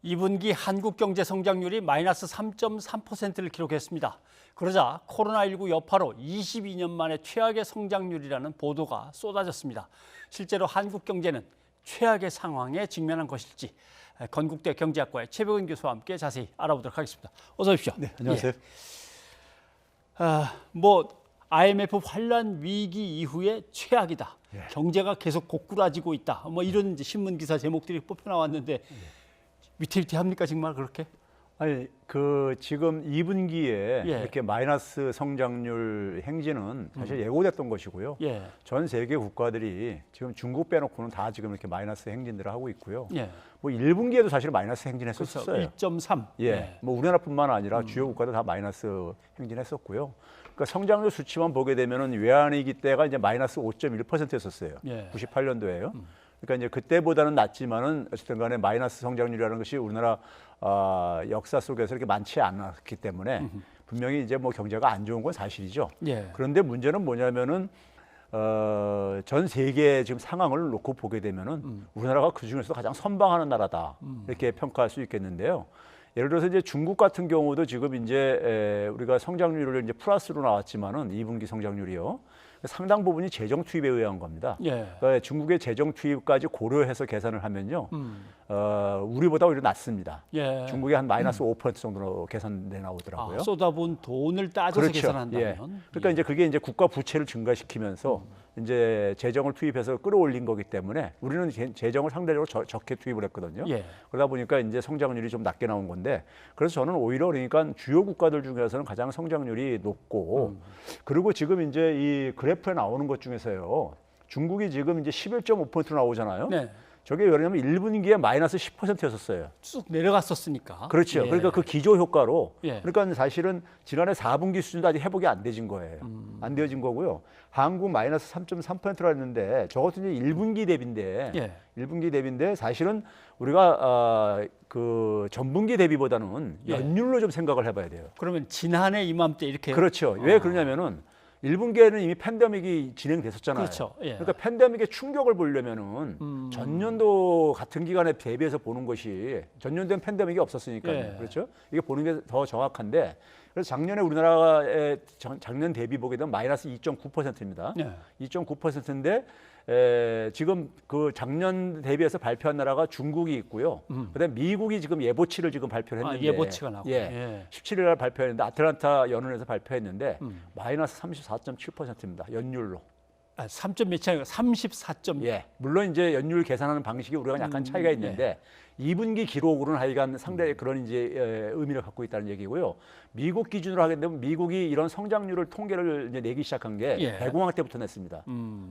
2분기 한국 경제 성장률이 마이너스 3.3%를 기록했습니다. 그러자 코로나19 여파로 22년 만에 최악의 성장률이라는 보도가 쏟아졌습니다. 실제로 한국 경제는 최악의 상황에 직면한 것일지 건국대 경제학과의 최백은 교수와 함께 자세히 알아보도록 하겠습니다. 어서 오십시오. 네, 안녕하세요. IMF 환란 위기 이후에 최악이다. 예. 경제가 계속 고꾸라지고 있다. 이런 이제 신문 기사 제목들이 뽑혀 나왔는데 위태위태합니까 정말 그렇게? 아니 지금 2분기에 이렇게 마이너스 성장률 행진은 사실 예고됐던 것이고요. 예. 전 세계 국가들이 지금 중국 빼놓고는 다 지금 이렇게 마이너스 행진들을 하고 있고요. 예. 뭐 1분기에도 사실 마이너스 행진했었어요. 그렇죠. 1.3. 예. 뭐 우리나라뿐만 아니라 주요 국가들 다 마이너스 행진했었고요. 그러니까 성장률 수치만 보게 되면은 외환위기 때가 이제 마이너스 5.1%였었어요. 예. 98년도에요. 그러니까 이제 그때보다는 낮지만은 어쨌든 간에 마이너스 성장률이라는 것이 우리나라 역사 속에서 이렇게 많지 않았기 때문에 분명히 이제 뭐 경제가 안 좋은 건 사실이죠. 예. 그런데 문제는 뭐냐면은 전 세계 지금 상황을 놓고 보게 되면은 우리나라가 그 중에서 가장 선방하는 나라다 이렇게 평가할 수 있겠는데요. 예를 들어서 이제 중국 같은 경우도 지금 이제 우리가 성장률을 이제 플러스로 나왔지만은 2분기 성장률이요. 상당 부분이 재정 투입에 의한 겁니다. 예. 그러니까 중국의 재정 투입까지 고려해서 계산을 하면요, 우리보다 오히려 낮습니다. 예. 중국이 한 마이너스 5% 정도로 계산돼 나오더라고요. 쏟아본 돈을 따져서 그렇죠. 계산한다면. 예. 그러니까 이제 그게 이제 국가 부채를 증가시키면서 이제 재정을 투입해서 끌어올린 거기 때문에 우리는 재정을 상대적으로 적게 투입을 했거든요. 예. 그러다 보니까 이제 성장률이 좀 낮게 나온 건데, 그래서 저는 오히려 그러니까 주요 국가들 중에서는 가장 성장률이 높고, 그리고 지금 이제 이 그래프에 나오는 것 중에서요, 중국이 지금 이제 11.5%로 나오잖아요. 네. 저게 왜냐면 1분기에 마이너스 10%였었어요. 쭉 내려갔었으니까. 그렇죠. 예. 그러니까 그 기조 효과로, 예. 그러니까 사실은 지난해 4분기 수준도 아직 회복이 안 되진 거예요. 안 되어진 거고요. 한국 마이너스 3.3%라 했는데 저것도 이제 1분기 대비인데, 예. 1분기 대비인데 사실은 우리가 그 전분기 대비보다는 예. 연율로 좀 생각을 해봐야 돼요. 그러면 지난해 이맘때 이렇게. 그렇죠. 왜 그러냐면은 1분기에는 이미 팬데믹이 진행됐었잖아요. 그렇죠. 예. 그러니까 팬데믹의 충격을 보려면은 전년도 같은 기간에 대비해서 보는 것이, 전년도엔 팬데믹이 없었으니까요. 예. 그렇죠? 이게 보는 게 더 정확한데, 그래서 작년에 우리나라의 작년 대비 보게 되면 마이너스 2.9%입니다. 예. 2.9%인데 지금 그 작년 대비해서 발표한 나라가 중국이 있고요. 그다음에 미국이 지금 예보치를 지금 발표를 했는데, 예보치가 나오고. 예. 17일 날 발표했는데 아틀란타 연은에서 발표했는데 마이너스 34.7%입니다. 연율로. 3점 몇이 아니라 34점. 예. 물론 이제 연율 계산하는 방식이 우리가 약간 차이가 있는데 2분기 기록으로는 하여간 상당히 그런 이제 의미를 갖고 있다는 얘기고요. 미국 기준으로 하게 되면 미국이 이런 성장률을 통계를 이제 내기 시작한 게 대공황 때부터 냈습니다.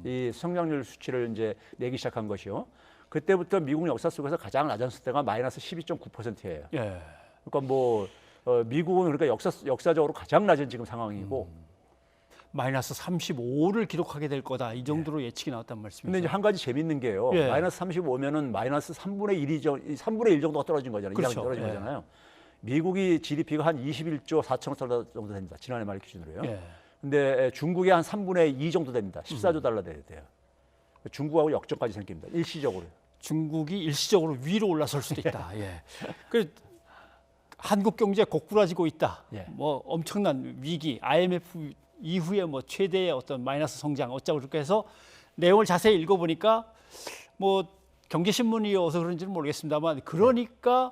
이 성장률 수치를 이제 내기 시작한 것이요. 그때부터 미국 역사 속에서 가장 낮은 수때가 마이너스 12.9%예요. 예. 그러니까 뭐 미국은 그러니까 역사적으로 가장 낮은 지금 상황이고. 마이너스 35를 기록하게 될 거다. 이 정도로 예측이 나왔단 말씀이죠. 근데 이제 한 가지 재밌는 게요. 예. 마이너스 35면은 마이너스 3분의 1 정도가 떨어진 거잖아요. 그렇죠. 이상이 떨어진 예. 거잖아요. 미국이 GDP가 한 21조 4천억 달러 정도 됩니다. 지난해 말 기준으로요. 예. 근데 중국이 한 3분의 2 정도 됩니다. 14조 달러 돼야 돼요. 중국하고 역전까지 생깁니다. 일시적으로. 중국이 일시적으로 위로 올라설 수도 있다. 예. 그 한국 경제 고꾸라지고 있다. 예. 뭐 엄청난 위기, IMF 이후에 뭐 최대의 어떤 마이너스 성장 어쩌고 저쩌고 해서 내용을 자세히 읽어보니까 뭐 경제신문이어서 그런지는 모르겠습니다만, 그러니까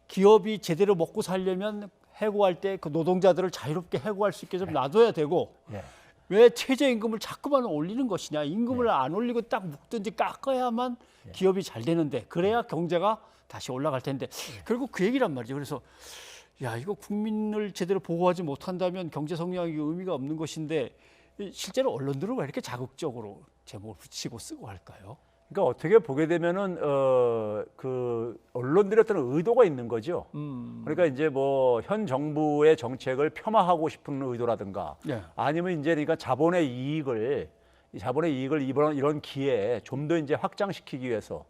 기업이 제대로 먹고 살려면 해고할 때 그 노동자들을 자유롭게 해고할 수 있게 좀 놔둬야 되고, 왜 최저임금을 자꾸만 올리는 것이냐. 임금을 안 올리고 딱 묶든지 깎아야만 기업이 잘 되는데, 그래야 경제가 다시 올라갈 텐데, 결국 그 얘기란 말이죠. 그래서 야, 이거 국민을 제대로 보호하지 못한다면 경제 성장이 의미가 없는 것인데, 실제로 언론들은 왜 이렇게 자극적으로 제목을 붙이고 쓰고 할까요? 그러니까 어떻게 보게 되면은 그 언론들의 어떤 의도가 있는 거죠. 그러니까 이제 뭐 현 정부의 정책을 폄하하고 싶은 의도라든가, 아니면 이제 그러니까 자본의 이익을 이런 기회에 좀 더 이제 확장시키기 위해서.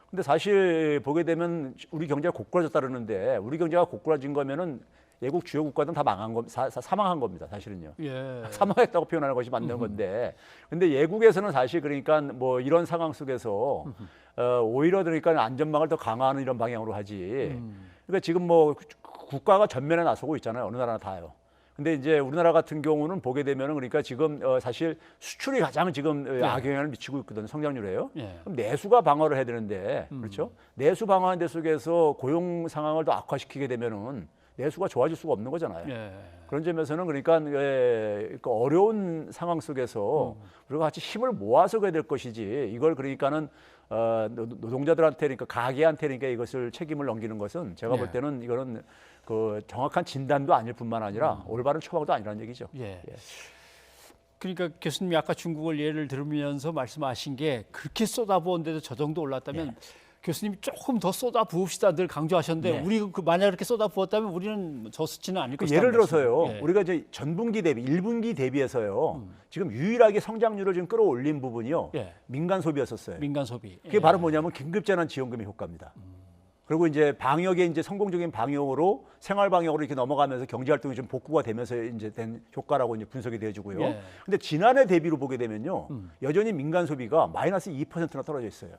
근데 사실 보게 되면 우리 경제가 고꾸라졌다 그러는데, 우리 경제가 고꾸라진 거면은 외국 주요 국가들은 다 망한 사망한 겁니다. 사실은요. 예. 사망했다고 표현하는 것이 맞는 건데, 근데 예국에서는 사실 그러니까 뭐 이런 상황 속에서 오히려 그러니까 안전망을 더 강화하는 이런 방향으로 하지. 그러니까 지금 뭐 국가가 전면에 나서고 있잖아요. 어느 나라나 다요. 근데 이제 우리나라 같은 경우는 보게 되면은 그러니까 지금 사실 수출이 가장 지금 악영향을 미치고 있거든요. 성장률에요. 예. 그럼 내수가 방어를 해야 되는데, 그렇죠? 내수 방어하는 데 속에서 고용 상황을 더 악화시키게 되면은 내수가 좋아질 수가 없는 거잖아요. 예. 그런 점에서는 그러니까 그 어려운 상황 속에서 우리가 같이 힘을 모아서 가야 될 것이지, 이걸 그러니까는 노동자들한테, 그러니까 가게한테 그러니까 이것을 책임을 넘기는 것은 제가 볼 예. 때는 이거는 그 정확한 진단도 아닐 뿐만 아니라 올바른 처방도 아니라는 얘기죠. 예. 그러니까 교수님이 아까 중국을 예를 들으면서 말씀하신 게 그렇게 쏟아부었는데도 저 정도 올랐다면 교수님이 조금 더 쏟아부읍시다 늘 강조하셨는데 우리 만약 그렇게 쏟아부었다면 우리는 저 수치는 아닐 것이다. 예를 들어서요, 예. 우리가 이제 전분기 대비, 1분기 대비해서요, 지금 유일하게 성장률을 좀 끌어올린 부분이요, 예. 민간 소비였었어요. 민간 소비. 그게 바로 뭐냐면 긴급재난지원금의 효과입니다. 그리고 이제 방역의 이제 성공적인 방역으로 생활 방역으로 이렇게 넘어가면서 경제 활동이 좀 복구가 되면서 이제 된 효과라고 이제 분석이 되어지고요. 예. 근데 지난해 대비로 보게 되면요, 여전히 민간 소비가 마이너스 2%나 떨어져 있어요.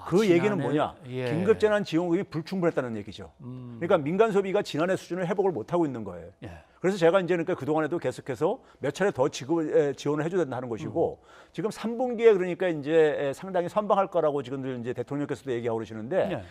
그 얘기는 뭐냐? 예. 긴급재난지원금이 불충분했다는 얘기죠. 그러니까 민간 소비가 지난해 수준을 회복을 못 하고 있는 거예요. 예. 그래서 제가 이제 그러니까 그동안에도 계속해서 몇 차례 더 지원을 해줘야 된다는 것이고, 지금 3분기에 그러니까 이제 상당히 선방할 거라고 지금 이제 대통령께서도 얘기하고 그러시는데, 예.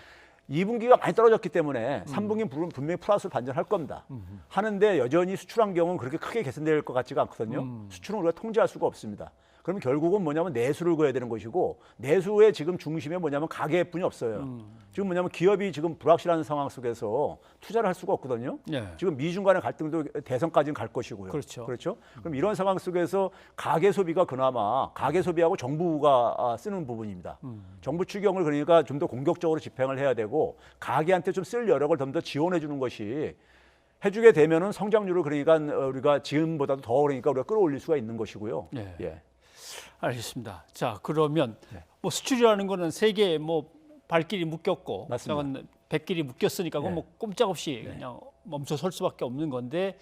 2분기가 많이 떨어졌기 때문에 3분기 분명히 플러스로 반전할 겁니다. 하는데 여전히 수출 환경은 그렇게 크게 개선될 것 같지가 않거든요. 수출은 우리가 통제할 수가 없습니다. 그러면 결국은 뭐냐면 내수를 그어야 되는 것이고, 내수의 지금 중심에 뭐냐면 가계뿐이 없어요. 지금 뭐냐면 기업이 지금 불확실한 상황 속에서 투자를 할 수가 없거든요. 예. 지금 미중 간의 갈등도 대선까지는 갈 것이고요. 그렇죠. 그럼 이런 상황 속에서 가계 소비가 그나마 가계 소비하고 정부가 쓰는 부분입니다. 정부 추경을 그러니까 좀 더 공격적으로 집행을 해야 되고, 가계한테 좀 쓸 여력을 좀 더 지원해 주는 것이, 해주게 되면은 성장률을 그러니까 우리가 지금보다도 더 그러니까 우리가 끌어올릴 수가 있는 것이고요. 예. 예. 알겠습니다. 자, 그러면 뭐 수출이라는 거는 세계 뭐 발길이 묶였고, 맞습니다. 저건 백길이 묶였으니까 그건 네. 뭐 꼼짝없이 그냥 멈춰 설 수밖에 없는 건데,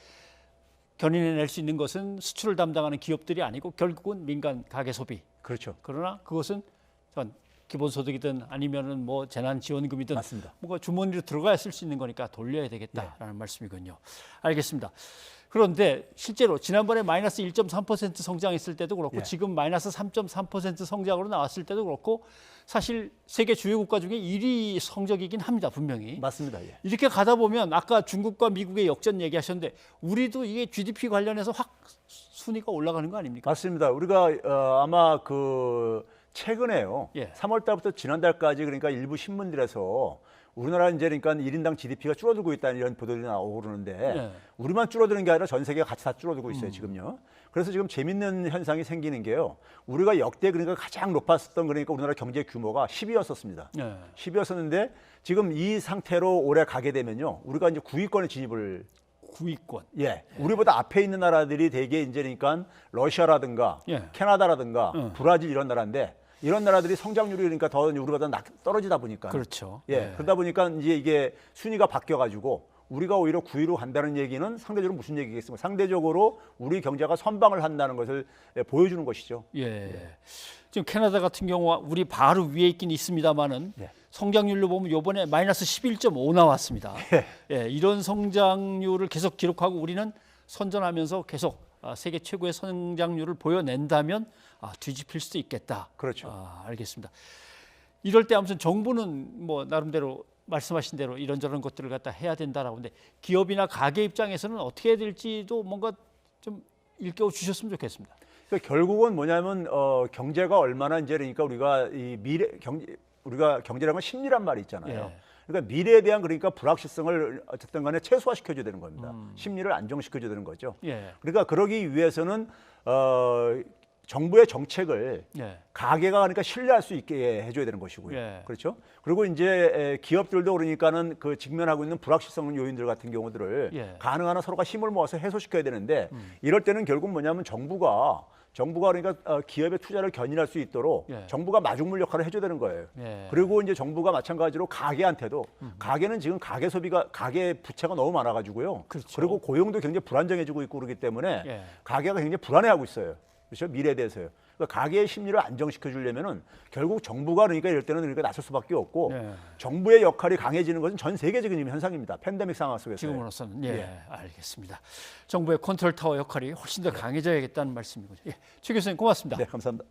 견인해낼 수 있는 것은 수출을 담당하는 기업들이 아니고 결국은 민간 가계 소비. 그렇죠. 그러나 그것은 전 기본소득이든 아니면은 뭐 재난지원금이든 맞습니다. 뭔가 주머니로 들어가야 쓸 수 있는 거니까 돌려야 되겠다라는 말씀이군요. 알겠습니다. 그런데 실제로 지난번에 마이너스 1.3% 성장했을 때도 그렇고 지금 마이너스 3.3% 성장으로 나왔을 때도 그렇고 사실 세계 주요 국가 중에 1위 성적이긴 합니다. 분명히. 맞습니다. 예. 이렇게 가다 보면 아까 중국과 미국의 역전 얘기하셨는데 우리도 이게 GDP 관련해서 확 순위가 올라가는 거 아닙니까? 맞습니다. 우리가 아마 그 최근에요. 예. 3월 달부터 지난달까지 그러니까 일부 신문들에서 우리나라 이제 그러니까 1인당 GDP가 줄어들고 있다는 이런 보도들이 나오고 그러는데 예. 우리만 줄어드는 게 아니라 전 세계가 같이 다 줄어들고 있어요, 지금요. 그래서 지금 재밌는 현상이 생기는 게요. 우리가 역대 그러니까 가장 높았었던 그러니까 우리나라 경제 규모가 10위였었습니다. 예. 10위였었는데 지금 이 상태로 올해 가게 되면요. 우리가 이제 9위권에 진입을 9위권. 예. 우리보다 앞에 있는 나라들이 대개 이제 그러니까 러시아라든가 예. 캐나다라든가 브라질 이런 나라인데 이런 나라들이 성장률이 그러니까 더 우리보다 떨어지다 보니까 그렇죠. 예. 그러다 보니까 이제 이게 순위가 바뀌어 가지고 우리가 오히려 9위로 간다는 얘기는 상대적으로 무슨 얘기겠습니까? 상대적으로 우리 경제가 선방을 한다는 것을 보여주는 것이죠. 예. 지금 캐나다 같은 경우 우리 바로 위에 있긴 있습니다만은 예. 성장률로 보면 이번에 마이너스 11.5 나왔습니다. 예, 이런 성장률을 계속 기록하고 우리는 선전하면서 계속 세계 최고의 성장률을 보여낸다면 뒤집힐 수도 있겠다. 그렇죠. 알겠습니다. 이럴 때 아무튼 정부는 뭐 나름대로 말씀하신 대로 이런저런 것들을 갖다 해야 된다라고 하는데 기업이나 가게 입장에서는 어떻게 해야 될지도 뭔가 좀 일깨워 주셨으면 좋겠습니다. 그러니까 결국은 뭐냐면 경제가 얼마나 이제 그러니까 우리가 이 우리가 경제라는 건 심리란 말이 있잖아요. 예. 그러니까 미래에 대한 그러니까 불확실성을 어쨌든 간에 최소화시켜줘야 되는 겁니다. 심리를 안정시켜줘야 되는 거죠. 예. 그러니까 그러기 위해서는 정부의 정책을 예. 가게가 그러니까 신뢰할 수 있게 해줘야 되는 것이고요. 예. 그렇죠? 그리고 이제 기업들도 그러니까는 그 직면하고 있는 불확실성 요인들 같은 경우들을 예. 가능한 한 서로가 힘을 모아서 해소시켜야 되는데 이럴 때는 결국 뭐냐면 정부가 정부가 그러니까 기업의 투자를 견인할 수 있도록 예. 정부가 마중물 역할을 해줘야 되는 거예요. 예. 그리고 이제 정부가 마찬가지로 가게한테도 가게는 지금 가계 소비가 가계 부채가 너무 많아가지고요. 그렇죠. 리고 고용도 굉장히 불안정해지고 있고 그러기 때문에 예. 가게가 굉장히 불안해하고 있어요. 그렇죠? 미래에 대해서요. 그러니까 가계의 심리를 안정시켜 주려면은 결국 정부가 그러니까 이럴 때는 그러니까 나설 수밖에 없고 예. 정부의 역할이 강해지는 것은 전 세계적인 현상입니다. 팬데믹 상황 속에서. 지금으로서는 예, 예. 알겠습니다. 정부의 컨트롤 타워 역할이 훨씬 더 강해져야겠다는 말씀이군요. 예, 최 교수님 고맙습니다. 네, 감사합니다.